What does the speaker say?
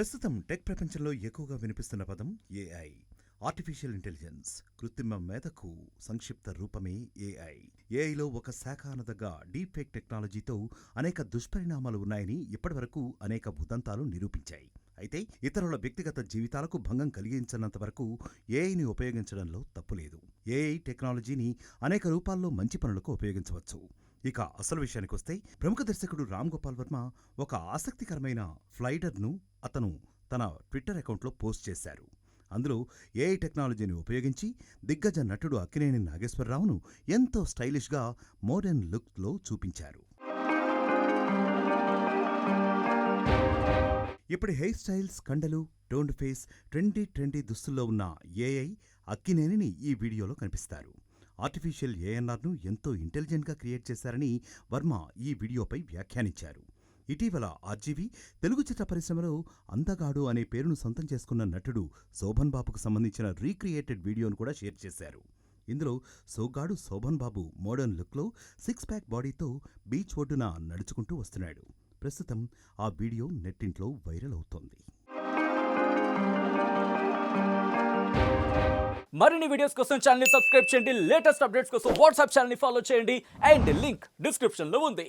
ప్రస్తుతం టెక్ ప్రపంచంలో ఎక్కువగా వినిపిస్తున్న పదం ఏఐ. ఆర్టిఫిషియల్ ఇంటెలిజెన్స్, కృత్రిమ మేధకు సంక్షిప్త రూపమే ఏఐ. ఏఐలో ఒక శాఖ అనదగ్గ డీప్ ఫేక్ టెక్నాలజీతో అనేక దుష్పరిణామాలు ఉన్నాయని ఇప్పటివరకు అనేక ఉదంతాలు నిరూపించాయి. అయితే ఇతరుల వ్యక్తిగత జీవితాలకు భంగం కలిగించనంత వరకు ఏఐని ఉపయోగించడంలో తప్పులేదు. ఏఐ టెక్నాలజీని అనేక రూపాల్లో మంచి పనులకు ఉపయోగించవచ్చు. ఇక అసలు విషయానికొస్తే, ప్రముఖ దర్శకుడు రామ్ గోపాల్ వర్మ ఒక ఆసక్తికరమైన ఫ్లైడర్ను అతను తన ట్విట్టర్ అకౌంట్లో పోస్ట్ చేశారు. అందులో ఏఐ టెక్నాలజీని ఉపయోగించి దిగ్గజ నటుడు అక్కినేని నాగేశ్వరరావును ఎంతో స్టైలిష్గా మోడర్న్ లుక్లో చూపించారు. ఇప్పటి హెయిర్ స్టైల్స్, కండలు, టోన్డ్ ఫేస్, ట్రెండీ దుస్తుల్లో ఉన్న ఏఐ అక్కినేనిని ఈ వీడియోలో కనిపిస్తారు. ఆర్టిఫిషియల్ ఏఎన్ఆర్ను ఎంతో ఇంటెలిజెంట్గా క్రియేట్ చేశారని వర్మ ఈ వీడియోపై వ్యాఖ్యానించారు. ఇటీవల ఆర్జీవి తెలుగు చిత్ర పరిశ్రమలో అందగాడు అనే పేరును సొంతం చేసుకున్న నటుడు శోభన్ బాబుకు సంబంధించిన రీక్రియేటెడ్ వీడియోను కూడా షేర్ చేశారు. ఇందులో సోగ్గాడు శోభన్ బాబు మోడర్న్ లుక్లో 6 ప్యాక్ బాడీతో బీచ్ ఒడ్డున నడుచుకుంటూ వస్తున్నాడు. ప్రస్తుతం ఆ వీడియో నెట్టింట్లో వైరల్ అవుతోంది. మరిన్ని వీడియోస్ కోసం ఛానల్ ని సబ్స్క్రైబ్ చేయండి. లేటెస్ట్ అప్డేట్స్ కోసం వాట్సాప్ ఛానల్ ని ఫాలో చేయండి. అండ్ లింక్ డిస్క్రిప్షన్ లో ఉంది.